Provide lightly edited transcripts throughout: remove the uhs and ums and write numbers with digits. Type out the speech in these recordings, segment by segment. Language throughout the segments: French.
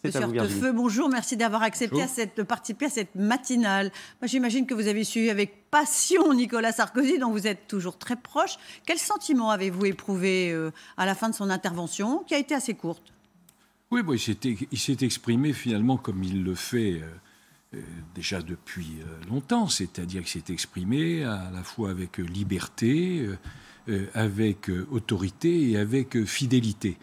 Monsieur Hortefeux, bonjour, merci d'avoir accepté de participer à cette matinale. Moi, j'imagine que vous avez suivi avec passion Nicolas Sarkozy, dont vous êtes toujours très proche. Quel sentiment avez-vous éprouvé à la fin de son intervention, qui a été assez courte? Oui, bon, il s'est exprimé finalement comme il le fait déjà depuis longtemps, c'est-à-dire qu'il s'est exprimé à la fois avec liberté, avec autorité et avec fidélité.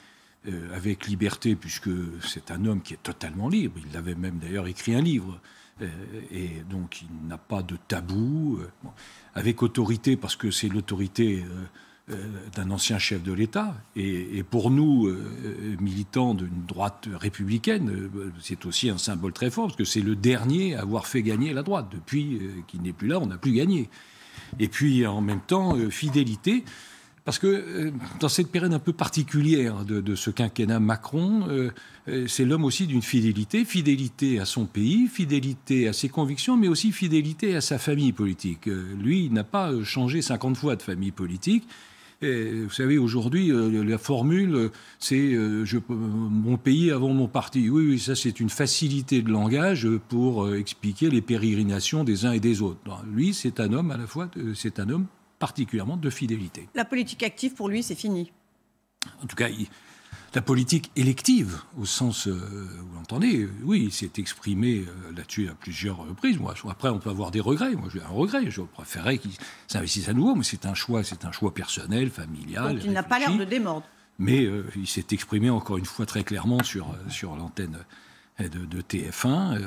Avec liberté, puisque c'est un homme qui est totalement libre. Il avait même d'ailleurs écrit un livre. Et donc il n'a pas de tabou. Bon. Avec autorité, parce que c'est l'autorité d'un ancien chef de l'État. Et pour nous, militants d'une droite républicaine, c'est aussi un symbole très fort, parce que c'est le dernier à avoir fait gagner la droite. Depuis qu'il n'est plus là, on n'a plus gagné. Et puis en même temps, fidélité. Parce que dans cette période un peu particulière de ce quinquennat Macron, c'est l'homme aussi d'une fidélité. Fidélité à son pays, fidélité à ses convictions, mais aussi fidélité à sa famille politique. Lui, il n'a pas changé 50 fois de famille politique. Et vous savez, aujourd'hui, la formule, c'est mon pays avant mon parti. Oui, oui, ça, c'est une facilité de langage pour expliquer les pérégrinations des uns et des autres. Lui, c'est un homme, à la fois, c'est un homme particulièrement de fidélité. La politique active, pour lui, c'est fini. En tout cas, la politique élective, au sens, vous l'entendez, oui, il s'est exprimé là-dessus à plusieurs reprises. Moi, après, on peut avoir des regrets. Moi, j'ai un regret. Je préférais qu'il s'investisse à nouveau, mais c'est un choix personnel, familial. Donc, il n'a pas l'air de démordre. Mais il s'est exprimé encore une fois très clairement sur l'antenne de TF1,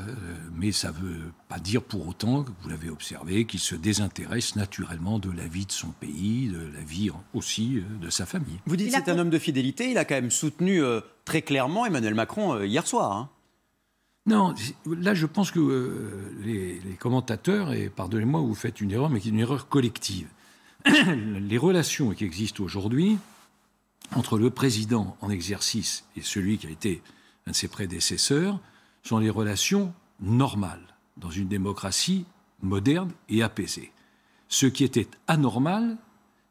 mais ça ne veut pas dire pour autant, que vous l'avez observé, qu'il se désintéresse naturellement de la vie de son pays, de la vie aussi de sa famille. Vous dites que c'est un homme de fidélité, il a quand même soutenu très clairement Emmanuel Macron hier soir. Hein. Non, là je pense que les commentateurs, et pardonnez-moi, vous faites une erreur, mais qui est une erreur collective. Les relations qui existent aujourd'hui entre le président en exercice et celui qui a été un de ses prédécesseurs, sont les relations normales dans une démocratie moderne et apaisée. Ce qui était anormal,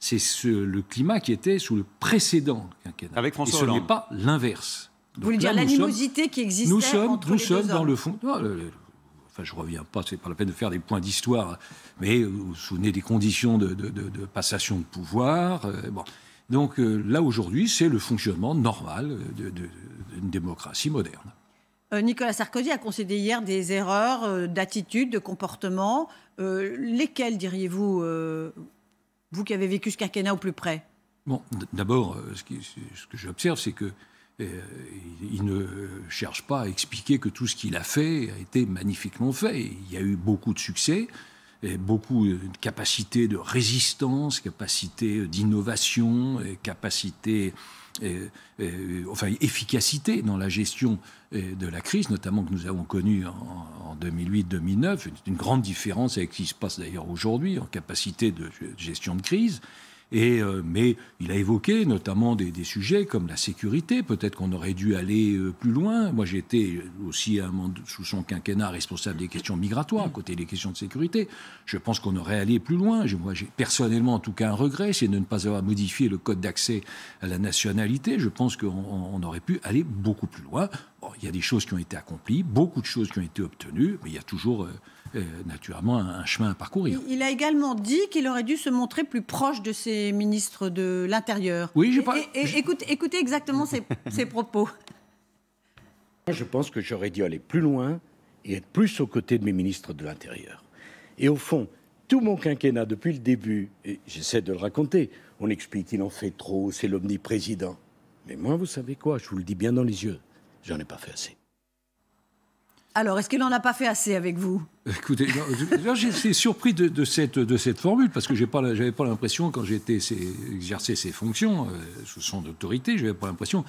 c'est le climat qui était sous le précédent quinquennat. Avec François Hollande. Et ce n'est pas l'inverse. Vous voulez dire l'animosité qui existait entre les deux hommes. Nous sommes dans le fond... Enfin, je ne reviens pas, ce n'est pas la peine de faire des points d'histoire, mais vous vous souvenez des conditions de passation de pouvoir. Bon. Donc là, aujourd'hui, c'est le fonctionnement normal d'une démocratie moderne. Nicolas Sarkozy a concédé hier des erreurs d'attitude, de comportement. Lesquelles, diriez-vous, vous qui avez vécu ce quinquennat au plus près? Bon, d'abord, ce que j'observe, c'est qu'il ne cherche pas à expliquer que tout ce qu'il a fait a été magnifiquement fait. Il y a eu beaucoup de succès. Beaucoup de capacité de résistance, capacité d'innovation, capacité, efficacité dans la gestion de la crise, notamment que nous avons connue en 2008-2009. C'est une grande différence avec ce qui se passe d'ailleurs aujourd'hui en capacité de gestion de crise. Mais il a évoqué notamment des sujets comme la sécurité. Peut-être qu'on aurait dû aller plus loin. Moi, j'étais aussi sous son quinquennat responsable des questions migratoires, à côté des questions de sécurité. Je pense qu'on aurait allé plus loin. Moi, j'ai personnellement, en tout cas, un regret, c'est de ne pas avoir modifié le code d'accès à la nationalité. Je pense qu'on aurait pu aller beaucoup plus loin. Bon, il y a des choses qui ont été accomplies, beaucoup de choses qui ont été obtenues, mais il y a toujours... naturellement un chemin à parcourir. Il a également dit qu'il aurait dû se montrer plus proche de ses ministres de l'Intérieur. Oui, écoutez exactement ses propos. Je pense que j'aurais dû aller plus loin et être plus aux côtés de mes ministres de l'Intérieur. Et au fond, tout mon quinquennat depuis le début, et j'essaie de le raconter, on explique qu'il en fait trop, c'est l'omniprésident. Mais moi, vous savez quoi, je vous le dis bien dans les yeux, j'en ai pas fait assez. Alors, est-ce qu'il n'en a pas fait assez avec vous? Écoutez, j'étais surpris de cette formule, parce que j'avais pas l'impression, quand j'ai exercé ces fonctions, sous son autorité, j'avais pas l'impression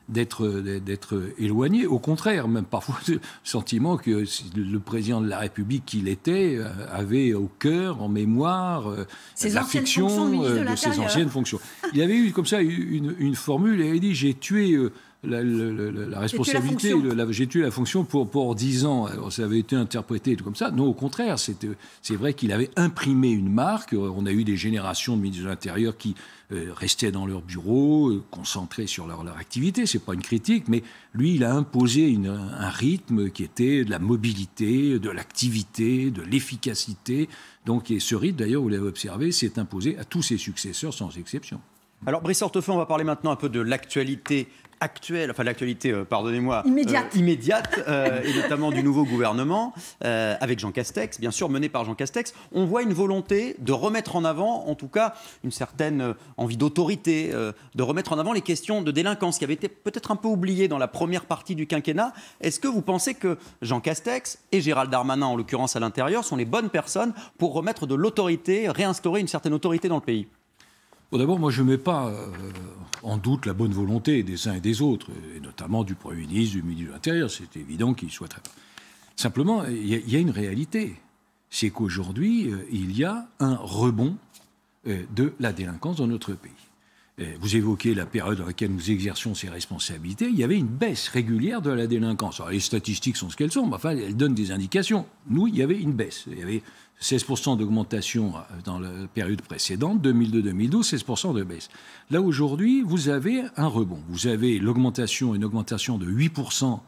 d'être éloigné. Au contraire, même parfois, le sentiment que le président de la République qu'il était avait au cœur, en mémoire, l'affection de ses anciennes fonctions. Il avait eu comme ça une formule, et il a dit « j'ai tué la responsabilité, j'ai tué la fonction pour 10 ans. Alors, ça avait été interprété comme ça. Non, au contraire, c'est vrai qu'il avait imprimé une marque. On a eu des générations de ministres de l'Intérieur qui restaient dans leur bureau, concentrés sur leur activité. C'est pas une critique, mais lui, il a imposé un rythme qui était de la mobilité, de l'activité, de l'efficacité. Donc, et ce rythme, d'ailleurs, vous l'avez observé, s'est imposé à tous ses successeurs sans exception. Alors, Brice Hortefeux, on va parler maintenant un peu de l'actualité actuelle, enfin l'actualité, pardonnez-moi, immédiate et notamment du nouveau gouvernement, avec Jean Castex, bien sûr, mené par Jean Castex. On voit une volonté de remettre en avant, en tout cas, une certaine envie d'autorité, de remettre en avant les questions de délinquance qui avaient été peut-être un peu oubliées dans la première partie du quinquennat. Est-ce que vous pensez que Jean Castex et Gérald Darmanin, en l'occurrence à l'intérieur, sont les bonnes personnes pour remettre de l'autorité, réinstaurer une certaine autorité dans le pays ? Bon, d'abord, moi, je ne mets pas en doute la bonne volonté des uns et des autres, et notamment du Premier ministre, du ministre de l'Intérieur. C'est évident qu'il soit très... Simplement, il y a une réalité. C'est qu'aujourd'hui, il y a un rebond de la délinquance dans notre pays. Vous évoquez la période dans laquelle nous exercions ces responsabilités. Il y avait une baisse régulière de la délinquance. Alors, les statistiques sont ce qu'elles sont, mais enfin, elles donnent des indications. Nous, il y avait une baisse. Il y avait 16% d'augmentation dans la période précédente, 2002-2012, 16% de baisse. Là, aujourd'hui, vous avez un rebond. Vous avez une augmentation de 8%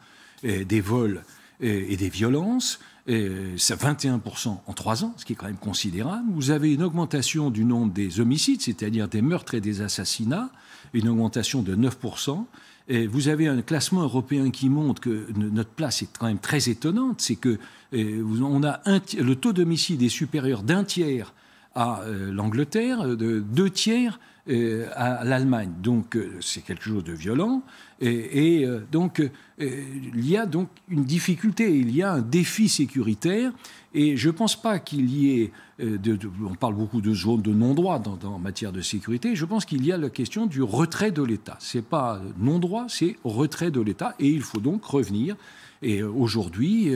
des vols et des violences, c'est 21% en 3 ans, ce qui est quand même considérable. Vous avez une augmentation du nombre des homicides, c'est-à-dire des meurtres et des assassinats, une augmentation de 9%. Et vous avez un classement européen qui montre que notre place est quand même très étonnante. C'est que on a le taux d'homicide est supérieur d'1 tiers à l'Angleterre, de 2 tiers à l'Allemagne. Donc c'est quelque chose de violent. Donc il y a donc une difficulté, il y a un défi sécuritaire. Et je ne pense pas qu'il y ait... on parle beaucoup de zones de non-droit en matière de sécurité. Je pense qu'il y a la question du retrait de l'État. Ce n'est pas non-droit, c'est retrait de l'État. Et il faut donc revenir. Et aujourd'hui,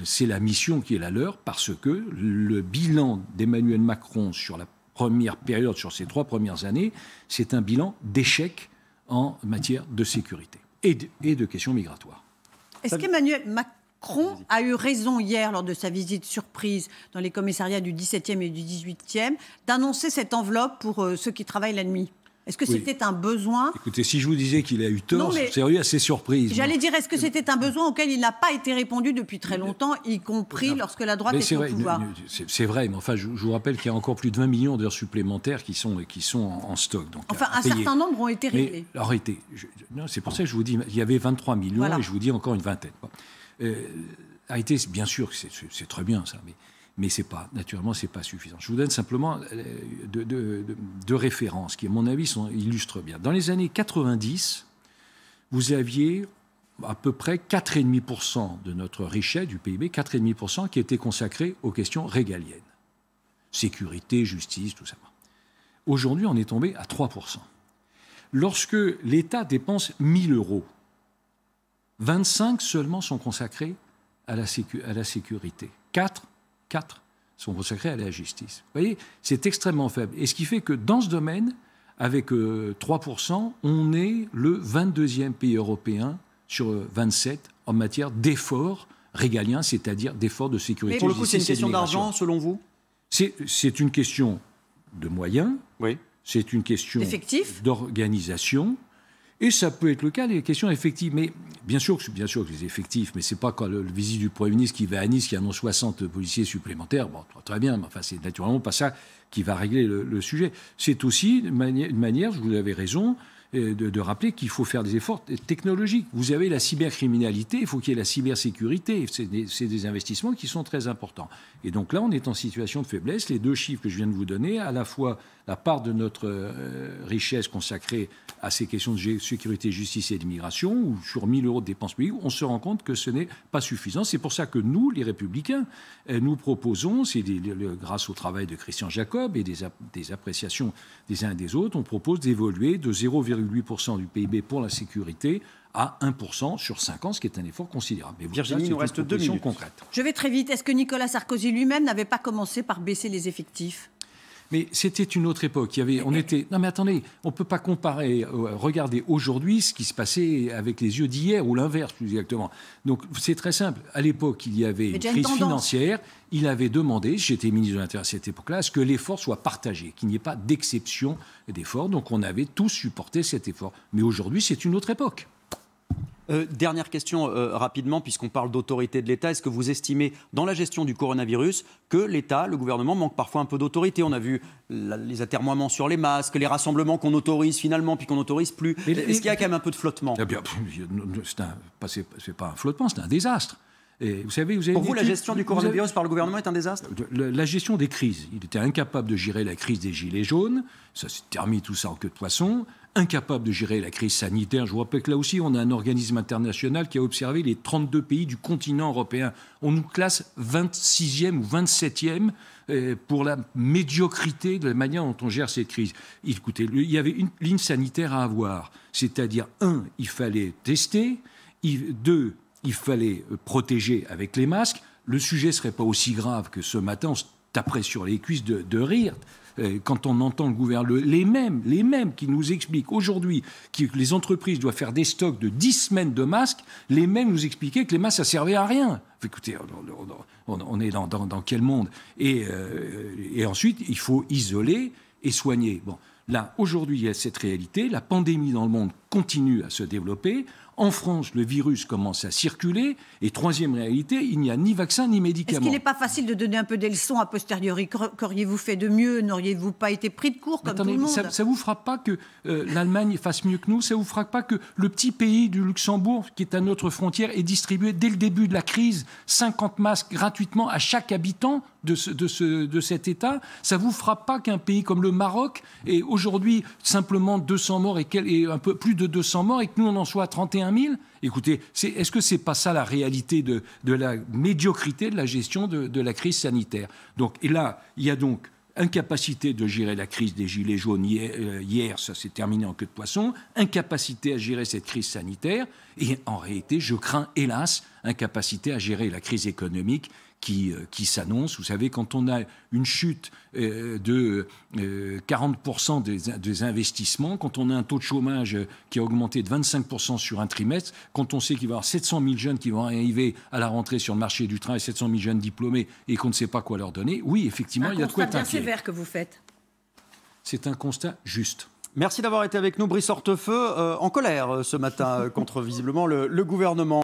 c'est la mission qui est la leur parce que le bilan d'Emmanuel Macron sur la première période, sur ces 3 premières années, c'est un bilan d'échec en matière de sécurité et de questions migratoires. Est-ce qu'Emmanuel Macron a eu raison hier, lors de sa visite surprise dans les commissariats du 17e et du 18e, d'annoncer cette enveloppe pour ceux qui travaillent la nuit ? Est-ce que c'était un besoin ? Écoutez, si je vous disais qu'il a eu tort, c'est assez surprise. J'allais dire, est-ce que c'était un besoin auquel il n'a pas été répondu depuis très longtemps, y compris lorsque la droite est au pouvoir ? C'est vrai, mais enfin, je vous rappelle qu'il y a encore plus de 20 millions d'heures supplémentaires qui sont en stoc. Donc, enfin, un certain nombre ont été réglés. Arrêtez. C'est pour ça que je vous dis, il y avait 23 millions, voilà. Et je vous dis encore une vingtaine. Arrêtez, bien sûr, c'est très bien ça, mais naturellement, ce n'est pas suffisant. Je vous donne simplement deux références qui, à mon avis, illustrent bien. Dans les années 90, vous aviez à peu près 4,5% de notre richesse, du PIB, 4,5% qui était consacré aux questions régaliennes. Sécurité, justice, tout ça. Aujourd'hui, on est tombé à 3%. Lorsque l'État dépense 1 000 €, 25 seulement sont consacrés à la sécurité. 4 sont consacrés à la justice. Vous voyez, c'est extrêmement faible. Et ce qui fait que dans ce domaine, avec 3%, on est le 22e pays européen sur 27 en matière d'efforts régaliens, c'est-à-dire d'efforts de sécurité. Mais pour le coup, c'est une question d'argent, selon vous ? C'est une question de moyens, oui. C'est une question d'organisation. Et ça peut être le cas des questions effectives. Mais bien sûr que les effectifs, mais ce n'est pas quand le visite du Premier ministre qui va à Nice, qui annonce 60 policiers supplémentaires. Bon, très bien, mais enfin, c'est naturellement pas ça qui va régler le sujet. C'est aussi une manière, vous avez raison, de rappeler qu'il faut faire des efforts technologiques. Vous avez la cybercriminalité, il faut qu'il y ait la cybersécurité. C'est des investissements qui sont très importants. Et donc là, on est en situation de faiblesse. Les 2 chiffres que je viens de vous donner, à la fois la part de notre richesse consacrée à ces questions de sécurité, justice et d'immigration, ou sur 1 000 € de dépenses publiques, on se rend compte que ce n'est pas suffisant. C'est pour ça que nous, les Républicains, nous proposons, grâce au travail de Christian Jacob et des appréciations des uns et des autres, on propose d'évoluer de 0,8% du PIB pour la sécurité à 1% sur 5 ans, ce qui est un effort considérable. Mais Virginie, il nous reste 2 minutes concrètes. Je vais très vite. Est-ce que Nicolas Sarkozy lui-même n'avait pas commencé par baisser les effectifs ? Mais c'était une autre époque. Non mais attendez, on ne peut pas comparer, regarder aujourd'hui ce qui se passait avec les yeux d'hier, ou l'inverse plus exactement. Donc c'est très simple. À l'époque, il y avait une crise financière. Il avait demandé, j'étais ministre de l'Intérieur à cette époque-là, à ce que l'effort soit partagé, qu'il n'y ait pas d'exception d'effort. Donc on avait tous supporté cet effort. Mais aujourd'hui, c'est une autre époque. Dernière question rapidement, puisqu'on parle d'autorité de l'État. Est-ce que vous estimez, dans la gestion du coronavirus, que l'État, le gouvernement, manque parfois un peu d'autorité? On a vu les atermoiements sur les masques, les rassemblements qu'on autorise finalement, puis qu'on n'autorise plus. Est-ce qu'il y a quand même un peu de flottement? Eh bien, c'est pas un flottement, c'est un désastre. Et vous savez, pour vous, la gestion du coronavirus par le gouvernement est un désastre? La gestion des crises. Il était incapable de gérer la crise des gilets jaunes. Ça s'est terminé tout ça en queue de poisson. Incapable de gérer la crise sanitaire. Je vous rappelle que là aussi, on a un organisme international qui a observé les 32 pays du continent européen. On nous classe 26e ou 27e pour la médiocrité de la manière dont on gère cette crise. Écoutez, il y avait une ligne sanitaire à avoir. C'est-à-dire, 1, il fallait tester. 2, il fallait protéger avec les masques. Le sujet ne serait pas aussi grave que ce matin, on se taperait sur les cuisses de rire quand on entend le gouvernement, les mêmes qui nous expliquent aujourd'hui que les entreprises doivent faire des stocks de 10 semaines de masques, les mêmes nous expliquaient que les masques, ça servait à rien. Écoutez, on est dans quel monde? Et ensuite, il faut isoler et soigner. Bon, là, aujourd'hui, il y a cette réalité. La pandémie dans le monde continue à se développer. En France, le virus commence à circuler. Et troisième réalité, il n'y a ni vaccin ni médicament. Est-ce qu'il n'est pas facile de donner un peu des leçons a posteriori? Qu'auriez-vous fait de mieux? N'auriez-vous pas été pris de court comme tout le monde? Ça ne vous fera pas que l'Allemagne fasse mieux que nous? Ça ne vous fera pas que le petit pays du Luxembourg, qui est à notre frontière, ait distribué dès le début de la crise 50 masques gratuitement à chaque habitant de cet État? Ça ne vous fera pas qu'un pays comme le Maroc ait aujourd'hui simplement 200 morts et un peu plus de 200 morts et que nous, on en soit à 31 000? Écoutez, est-ce que ce n'est pas ça la réalité de la médiocrité de la gestion de la crise sanitaire? Donc, et là, il y a donc incapacité de gérer la crise des gilets jaunes hier, ça s'est terminé en queue de poisson, incapacité à gérer cette crise sanitaire, et en réalité, je crains, hélas, incapacité à gérer la crise économique qui s'annonce. Vous savez, quand on a une chute de 40% des investissements, quand on a un taux de chômage qui a augmenté de 25% sur un trimestre, quand on sait qu'il va y avoir 700 000 jeunes qui vont arriver à la rentrée sur le marché du travail, 700 000 jeunes diplômés, et qu'on ne sait pas quoi leur donner, oui, effectivement, il y a de quoi être inquiet. C'est un constat bien sévère que vous faites. C'est un constat juste. Merci d'avoir été avec nous, Brice Hortefeux, en colère ce matin contre visiblement le gouvernement.